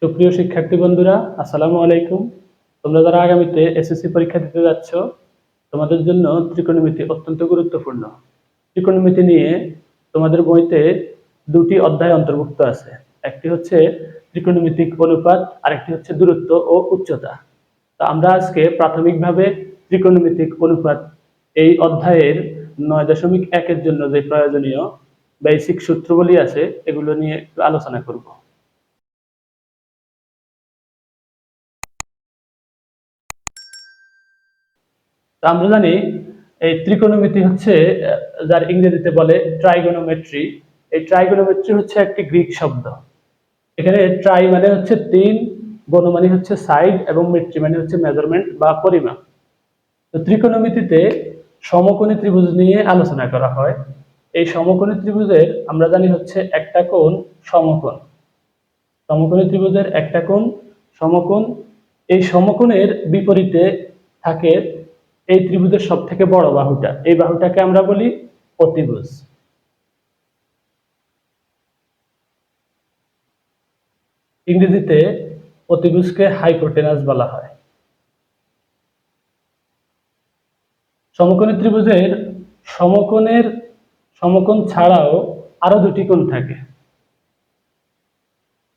সুপ্রিয় শিক্ষার্থী বন্ধুরা, আসসালামু আলাইকুম। তোমরা যারা আগামীতে এসএসসি পরীক্ষা দিতে যাচ্ছ, তোমাদের জন্য ত্রিকোণমিতি অত্যন্ত গুরুত্বপূর্ণ। ত্রিকোণমিতি নিয়ে তোমাদের বইতে দুটি অধ্যায় অন্তর্ভুক্ত আছে। একটি হচ্ছে ত্রিকোণমিতিক অনুপাত, আরেকটি হচ্ছে দূরত্ব ও উচ্চতা। তো আমরা আজকে প্রাথমিকভাবে ত্রিকোণমিতিক অনুপাত এই অধ্যায়ের 9.1 জন্য যে প্রয়োজনীয় বেসিক সূত্রগুলি আছে এগুলো নিয়ে একটু আলোচনা করব। তো আমরা জানি এই ত্রিকোণমিতি হচ্ছে যার ইংরেজিতে বলে ট্রাইগোনোমেট্রি। এই ট্রাইগোনোমেট্রি হচ্ছে একটি গ্রিক শব্দ। এখানে ট্রাই মানে হচ্ছে তিন, গোনো মানে হচ্ছে সাইড, এবং মেট্রি মানে হচ্ছে মেজারমেন্ট বা পরিমাপ। তো ত্রিকোণমিতিতে সমকোণী ত্রিভুজ নিয়ে আলোচনা করা হয়। এই সমকোণী ত্রিভুজের আমরা জানি হচ্ছে একটা কোণ সমকোণ। সমকোণী ত্রিভুজের একটা কোণ সমকোণ। এই সমকোণের বিপরীতে থাকে এই ত্রিভুজের সব থেকে বড় বাহুটা, এই বাহুটাকে আমরা বলি অতিভুজ। ইংরেজিতে অতিভুজকে হাইপোটেনাস বলা হয়। সমকোণী ত্রিভুজের সমকোণ ছাড়াও আরো দুটি কোণ থাকে।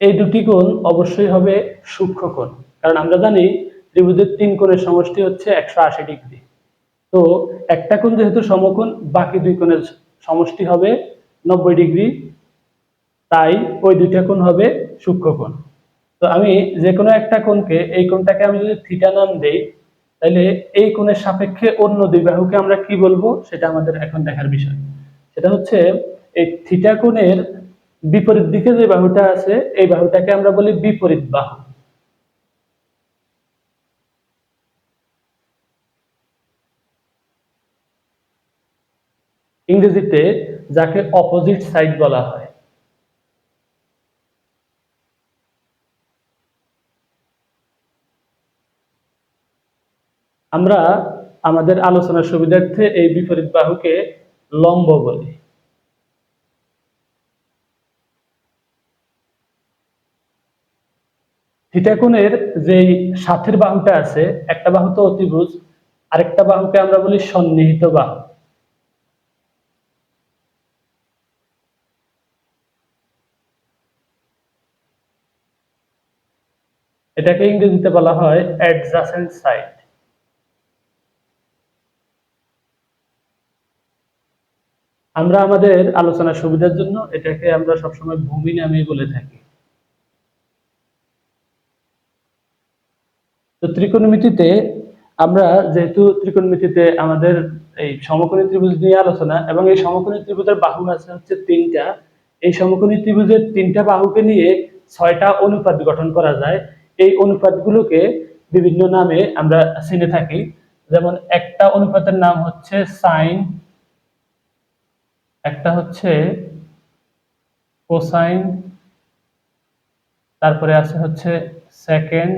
এই দুটি কোণ অবশ্যই হবে সূক্ষ্ম কোণ, কারণ আমরা জানি ত্রিভুজের তিন কোণের সমষ্টি হচ্ছে 180 ডিগ্রি। তো একটা কোণ যেহেতু সমকোণ, বাকি দুই কোণের সমষ্টি হবে 90 ডিগ্রি, তাই ওই দুইটা কোণ হবে সূক্ষ্ম কোণ। তো আমি যে কোনো একটা কোণকে, এই কোণটাকে আমি যদি থিটা নাম দেই, তাহলে এই কোণের সাপেক্ষে অন্য দুই বাহুকে আমরা কি বলবো সেটা আমাদের এখন দেখার বিষয়। সেটা হচ্ছে এই থিটা কোণের বিপরীত দিকে যে বাহুটা আছে এই বাহুটাকে আমরা বলি বিপরীত বাহু। ইংরেজিতে যাকে অপোজিট সাইড বলা হয়। আমরা আমাদের আলোচনার সুবিধার্থে এই বিপরীত বাহুকে লম্ব বলি। থিটা কোণের যেই সাথের বাহুটা আছে, একটা বাহু তো অতিভুজ, আরেকটা বাহুকে আমরা বলি সন্নিহিত বাহু। এটাকে ইংরেজিতে বলা হয় অ্যাডজাসেন্ট সাইড। আমরা আমাদের আলোচনার সুবিধার জন্য এটাকে আমরা সবসময় ভূমি নামে বলে থাকি। তো ত্রিকোণমিতিতে আমরা যেহেতু ত্রিকোণমিতিতে আমাদের এই সমকোণী ত্রিভুজ নিয়ে আলোচনা, এবং এই সমকোণী ত্রিভুজের বাহু আছে হচ্ছে তিনটা। এই সমকোণী ত্রিভুজের তিনটা বাহুকে নিয়ে 6টা অনুপাত গঠন করা যায়। এই অনুপাতগুলোকে বিভিন্ন নামে আমরা চিনে থাকি। যেমন একটা অনুপাতের নাম হচ্ছে সাইন, একটা হচ্ছে কোসাইন, তারপরে আছে হচ্ছে সেকেন্ড,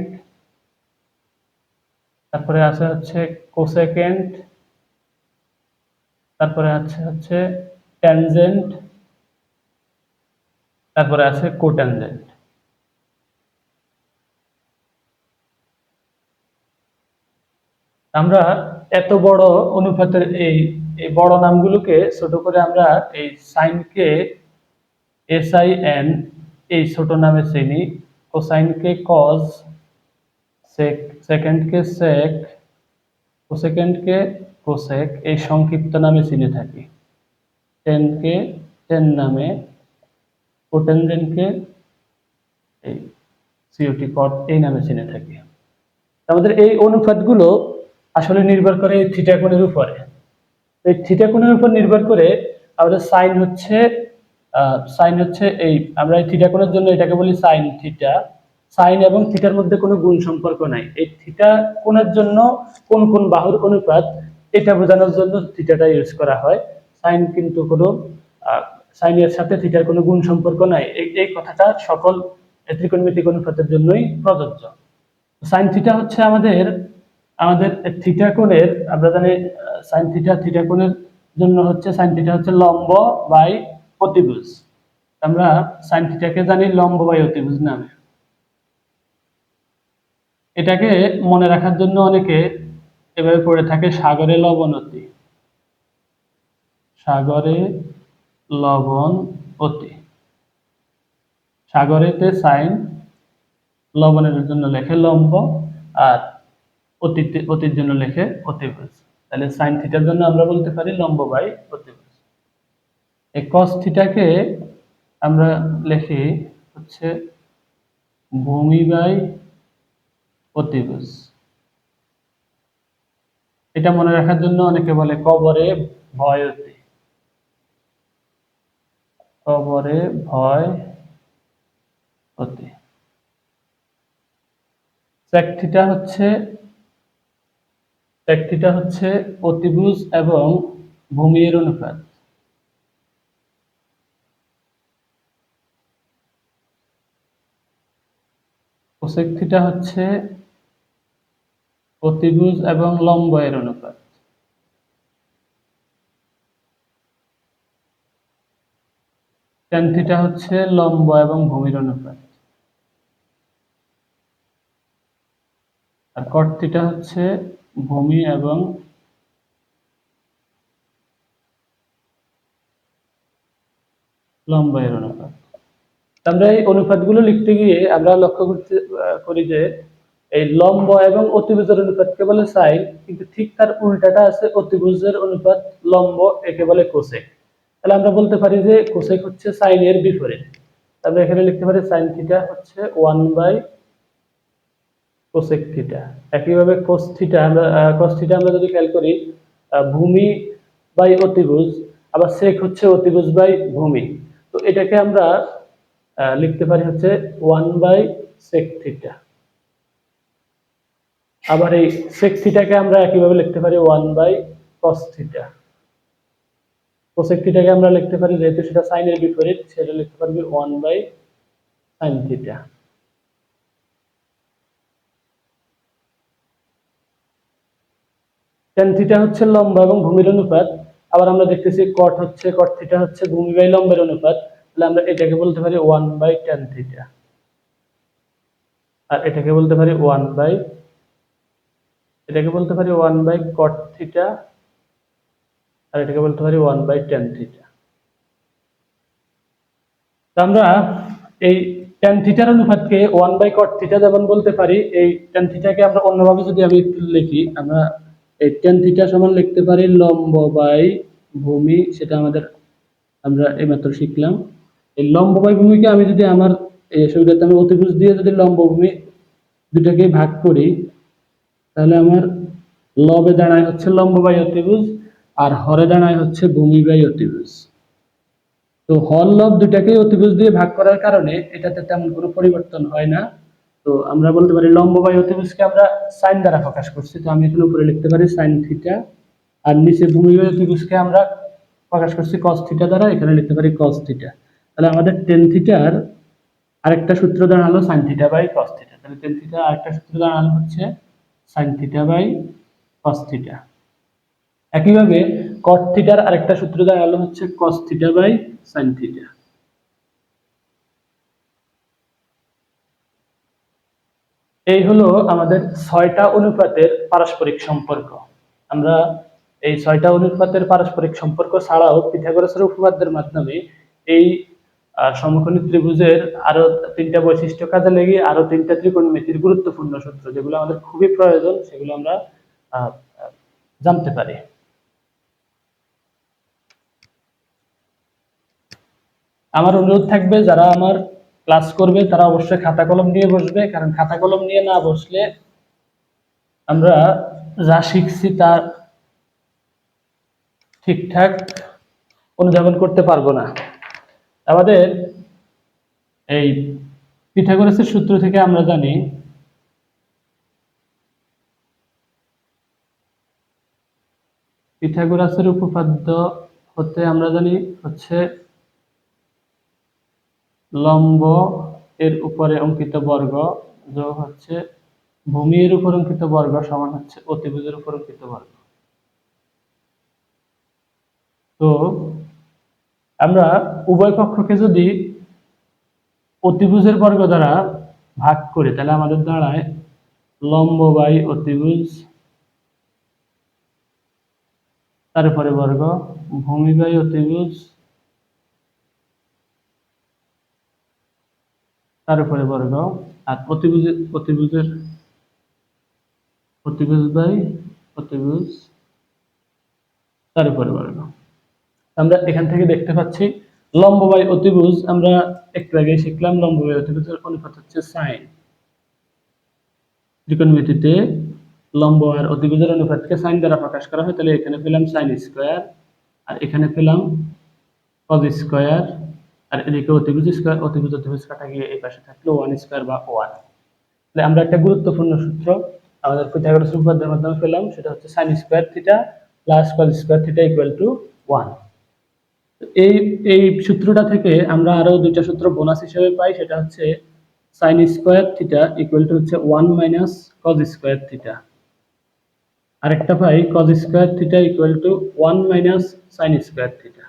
তারপরে আছে হচ্ছে কোসেকেন্ড, তারপরে আছে হচ্ছে ট্যানজেন্ট, তারপরে আছে কোট্যানজেন্ট। আমরা এত বড় অনুপাতের এই এই বড় নামগুলোকে ছোট করে আমরা এই সাইনকে SIN এই ছোট নামে চিনি, কোসাইনকে কজ, সেকেন্ডকে সেক, কোসেকেন্ডকে কোসেক এই সংক্ষিপ্ত নামে চিনে থাকি। টেনকে টেন নামে, কোটেনজেন্টকে এই সিওটি কট এই নামে চিনে থাকি। আমাদের এই অনুপাতগুলো আসলে নির্ভর করে এই থিটা কোণের উপরে। এই থিটা কোণের উপর নির্ভর করে আমাদের সাইন হচ্ছে এই আমরা এই থিটা কোণের জন্য এটাকে বলি সাইন থিটা। সাইন এবং থিটার মধ্যে কোনো গুণ সম্পর্ক নাই। এই থিটা কোণের জন্য কোন কোন বাহুর অনুপাত এটা বোঝানোর জন্য থিটাটা ইউজ করা হয়। সাইন কিন্তু কোনো সাইনের সাথে থিটার কোনো গুণ সম্পর্ক নাই। এই কথাটা সকল ত্রিকোণমিতিক অনুপাতের জন্যই প্রযোজ্য। সাইন থিটা হচ্ছে আমাদের আমাদের থিটা কোণের, আমরা জানি সাইন থিটা কোণের জন্য হচ্ছে সাইন থিটা হচ্ছে লম্ব বাই অতিভুজ। আমরা সাইন থিটাকে জানি লম্ব বাই অতিভুজ নামে। এটাকে মনে রাখার জন্য অনেকে এভাবে পড়ে থাকে সাগরে লবণ অতি, সাগরে লবণ অতি। সাগরেতে সাইন, লবণের জন্য লেখে লম্ব, আর অতির জন্য লেখে অতিভুজ। তাহলে সাইন থিটার জন্য আমরা বলতে পারি লম্ব বাই অতিভুজ। এই কস থিটাকে আমরা লিখি হচ্ছে ভূমি বাই অতিভুজ। এটা মনে রাখার জন্য অনেকে বলে কবরে ভয় অতি, কবরে ভয় অতি। সেক থিটা হচ্ছে অতিভুজ এবং ভূমি এর অনুপাত। কোসেক থিটা হচ্ছে অতিভুজ এবং লম্ব এর অনুপাত। ট্যান থিটা হচ্ছে লম্ব এবং ভূমির অনুপাত। আর কট থিটা হচ্ছে ভূমি এবং লম্ব এর অনুপাত। আমরা এই অনুপাতগুলো লিখতে গিয়ে আমরা লক্ষ্য করি যে এই লম্ব এবং অতিভুজের অনুপাতকে বলে সাইন, কিন্তু ঠিক তার উল্টাটা আছে, অতিভুজের অনুপাত লম্ব, একে বলে কোসেক। তাহলে আমরা বলতে পারি যে কোসেক হচ্ছে সাইনের বিপরীত। আমরা এখানে লিখতে পারি সাইন থিটা হচ্ছে 1 বাই কোসেক থিটা। একইভাবে কোস থিটা আমরা যদি খেয়াল করি ভূমি বাই অতিভুজ, আবার সেক হচ্ছে অতিভুজ বাই ভূমি। তো এটাকে আমরা লিখতে পারি হচ্ছে 1 বাই সেক থিটা। আবার এই সেক থিটাকে আমরা একইভাবে লিখতে পারি 1 বাই কস থিটা। কোসেক থিটাকে আমরা লিখতে পারি, যেহেতু সেটা সাইনের বিপরীত, সেটা লিখতে পারবি 1 by sine theta. Tan theta হচ্ছে লম্ব এবং ভূমির অনুপাত। আবার আমরা দেখতেছি কট থিটা হচ্ছে ভূমি বাই লম্বের অনুপাত। তাহলে আমরা এটাকে বলতে পারি 1 বাই ট্যান থিটা, আর এটাকে বলতে পারি 1 বাই কট থিটা, আর এটাকে বলতে পারি 1 বাই ট্যান থিটা। তো আমরা এই ট্যান থিটার অনুপাতকে 1 বাই কট থিটা যেমন বলতে পারি, এই ট্যান থিটাকে আমরা অন্যভাবে যদি আমি লিখি, আমরা এই ট্যান থিটা সমান লিখতে পারি লম্ব বাই ভূমি। সেটা আমরা এইমাত্র শিখলাম। এই লম্ব বাই ভূমিকে আমি যদি আমার এই সুবিধাতে আমি অতিভুজ দিয়ে যদি লম্ব ভূমি দুটাকে ভাগ করি, তাহলে আমার লবে দাঁড়ায় হচ্ছে লম্ব বাই অতিভুজ, আর হরে দাঁড়ায় হচ্ছে ভূমি বাই অতিভুজ। তো হর লব দুটাকেই অতিভুজ দিয়ে ভাগ করার কারণে এটাতে তেমন কোনো পরিবর্তন হয় না। তো আমরা বলতে পারি লম্ব বাই অতিভুজকে আমরা সাইন দ্বারা প্রকাশ করছি। তো আমি এখানে উপরে লিখতে পারি সাইন থিটা, আর নিচে ভূমি বাই অতিভুজকে আমরা প্রকাশ করছি কস থিটা দ্বারা, এখানে লিখতে পারি কস থিটা। তাহলে আমাদের টেন থিটার আরেকটা সূত্র দাঁড়ালো sine theta by cos theta. তাহলে টেন থিটার আরেকটা সূত্র দাঁড়ালো হচ্ছে sine theta by cos theta. একইভাবে কট থিটার আরেকটা সূত্র দাঁড়ালো হচ্ছে cos theta by sine theta. এই হলো আমাদের 6টা অনুপাতের পারস্পরিক সম্পর্ক। আমরা এই 6টা অনুপাতের পারস্পরিক সম্পর্ক ছাড়াও পিথাগোরাসের উপপাদ্যের মাধ্যমে এই সমকোণী ত্রিভুজের আরো 3টা বৈশিষ্ট্য কাজে লেগে আরো 3টা ত্রিকোণমিতির গুরুত্বপূর্ণ সূত্র, যেগুলো আমাদের খুবই প্রয়োজন, সেগুলো আমরা জানতে পারি। আমার অনুরোধ থাকবে, যারা আমার ক্লাস করবে তারা অবশ্যই খাতা কলম নিয়ে বসবে, কারণ খাতা কলম নিয়ে না বসলে আমরা যা শিখছি তা ঠিকঠাক অনুধাবন করতে পারবো না। আমাদের এই পিথাগোরাসের সূত্র থেকে আমরা জানি পিথাগোরাসের উপপাদ্য হতে আমরা জানি হচ্ছে লম্ব এর উপরে অঙ্কিত বর্গ যোগ হচ্ছে ভূমি এর উপর অঙ্কিত বর্গ সমান হচ্ছে অতিভুজের উপর অঙ্কিত বর্গ। তো আমরা উভয় পক্ষকে যদি অতিভুজের বর্গ দ্বারা ভাগ করি, তাহলে আমাদের দাঁড়ায় লম্ব বাই অতিভুজ তারপরে বর্গ, ভূমি বাই অতিভুজ তার উপরে বর্গ, আর অতিভুজ বাই অতিভুজ তার উপরে বর্গ। আমরা এখান থেকে দেখতে পাচ্ছি লম্ব বাই অতিভুজ আমরা একটু আগে শিখলাম, লম্ব বাই অতিভুজের অনুপাত হচ্ছে সাইন। ত্রিকোণমিতিতে লম্ব আর অতিভুজের অনুপাতকে সাইন দ্বারা প্রকাশ করা হয়, তাহলে এখানে পেলাম সাইন স্কয়ার, আর এখানে পেলাম কজ স্কয়ার, আর এদিকে অতিভুজ স্কয়ার, অতিভুজ কাটা গিয়ে এই পাশে থাকলো 1 স্কয়ার বা 1। তাহলে আমরা একটা গুরুত্বপূর্ণ সূত্র আমাদের পিথাগোরাস উপপাদ্যের মাধ্যমে পেলাম, সেটা হচ্ছে sin square theta plus cos square theta equal to 1। এই এই সূত্রটা থেকে আমরা আরো দুইটা সূত্র বোনাস হিসেবে পাই, সেটা হচ্ছে sin square theta equal to হচ্ছে 1 মাইনাস cos স্কয়ার থিটা, আরেকটা পাই cos square theta equal to 1 minus sin square theta.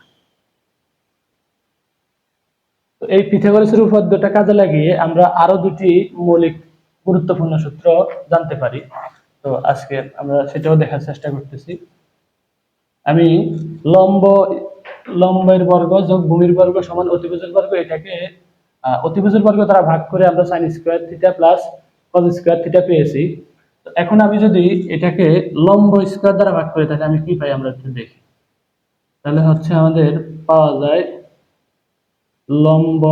তো এই পিথাগোরাসের উপপাদ্যটা কাজে লাগিয়ে আমরা আরো দুটি মৌলিক গুরুত্বপূর্ণ সূত্র জানতে পারি। তো আজকে আমরা সেটাও দেখার চেষ্টা করতেছি। আমি লম্বের বর্গ যোগ ভূমির বর্গ সমান অতিভুজের বর্গ, এটাকে অতিভুজের বর্গ দ্বারা ভাগ করে আমরা sin square theta plus cos square theta পেয়েছি। তো এখন আমি যদি এটাকে লম্ব স্কয়ার দ্বারা ভাগ করি তাহলে আমি কি পাই আমরা একটু দেখি। তাহলে হচ্ছে আমাদের পাওয়া যায় লম্ব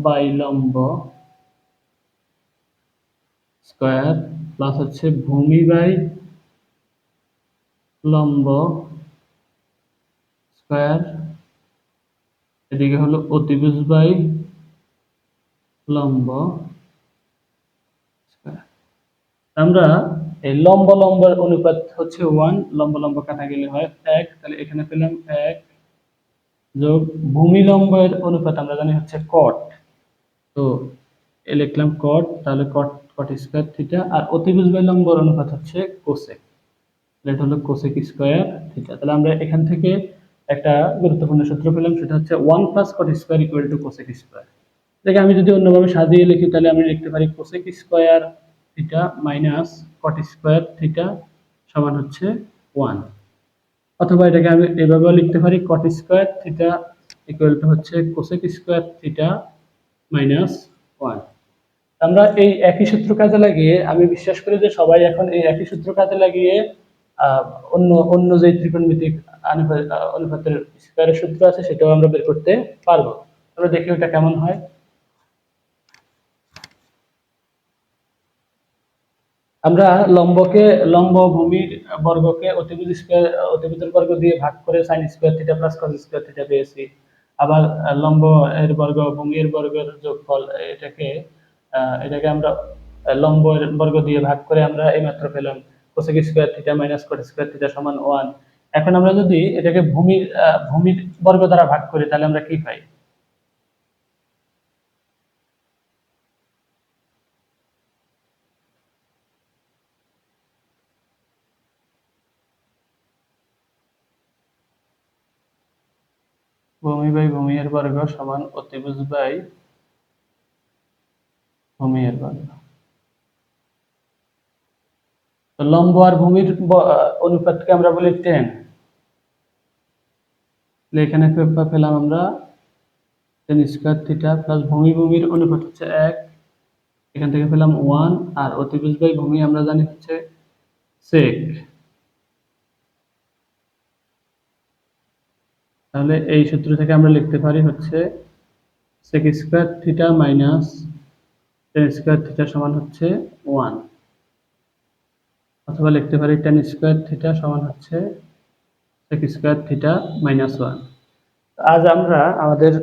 বাই লম্ব স্কয়ার প্লাস হচ্ছে ভূমি বাই লম্ব স্কয়ার, এদিকে হলো অতিভুজ বাই লম্ব স্কয়ার। আমরা এই লম্ব লম্বের অনুপাত হচ্ছে 1, লম্ব লম্ব কাটা গেলে হয় 1, তাহলে এখানে পেলাম 1 যোগ ভূমি লম্বের অনুপাত আমরা জানি হচ্ছে cot, তো লিখলাম cot, তাহলে cot স্কয়ার থিটা, আর অতিভুজ বাই লম্বের অনুপাত হচ্ছে cosec, এটা হলো cosec স্কয়ার থিটা। তাহলে আমরা এখান থেকে একটা গুরুত্বপূর্ণ সূত্র পেলাম, সেটা হচ্ছে 1 plus cot square equal to cosec square. এটাকে আমি যদি অন্যভাবে সাজিয়ে লিখি তাহলে আমি লিখতে পারি cosec square theta minus cot square theta সমান হচ্ছে 1, অথবা এটাকে আমি এভাবেও লিখতে পারি cot square theta equal to হচ্ছে cosec স্কয়ার থিটা মাইনাস 1। আমরা এই একই সূত্র কাজে লাগিয়ে, আমি বিশ্বাস করি যে সবাই এখন এই একই সূত্র কাজে লাগিয়ে অন্য অন্য যে ত্রিকোণমিতিক অনুপাতের স্কয়ারের সূত্র আছে সেটাও আমরা বের করতে পারবো। আমরা দেখি ওটা কেমন হয়। আমরা লম্ব ভূমির বর্গকে অতিভুজের বর্গ দিয়ে ভাগ করে sin square theta plus cos square theta পেয়েছি। আবার লম্ব এর বর্গ ভূমির বর্গের যোগফল, এটাকে আমরা লম্বের বর্গ দিয়ে ভাগ করে আমরা এইমাত্র পেলাম cosec square theta minus cot square theta সমান 1। এখন আমরা যদি এটাকে ভূমির বর্গ দ্বারা ভাগ করি তাহলে আমরা কি পাই। ভূমি বাই ভূমি এর বর্গ সমান অতিভুজ বাই ভূমি এর বর্গ। তো লম্ব আর ভূমির অনুপাতকে আমরা বলি 10, এখানে পেলাম আমরা tan স্কয়ার থিটা প্লাস ভূমির অনুপাত হচ্ছে 1, এখান থেকে পেলাম 1, আর অতিভুজ বাই ভূমি আমরা জানি হচ্ছে sec। তাহলে এই সূত্র থেকে আমরা লিখতে পারি হচ্ছে sec square theta minus tan square theta সমান হচ্ছে 1, অথবা লিখতে পারি tan স্কয়ার থিটা সমান হচ্ছে sec স্কয়ার থিটা মাইনাস 1। আজ আমরা আমাদের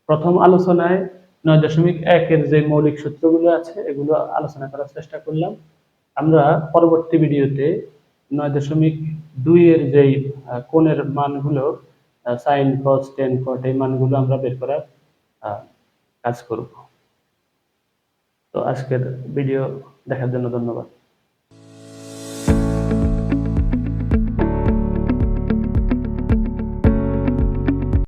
প্রথম আলোচনায় 9.1 এর যে মৌলিক সূত্রগুলো আছে এগুলো আলোচনা করার চেষ্টা করলাম। আমরা পরবর্তী ভিডিওতে 9.2 এর যেই কোণের মানগুলো sin cos tan cot এই মানগুলো আমরা বের করার কাজ করব। তো আজকের ভিডিও দেখার জন্য ধন্যবাদ।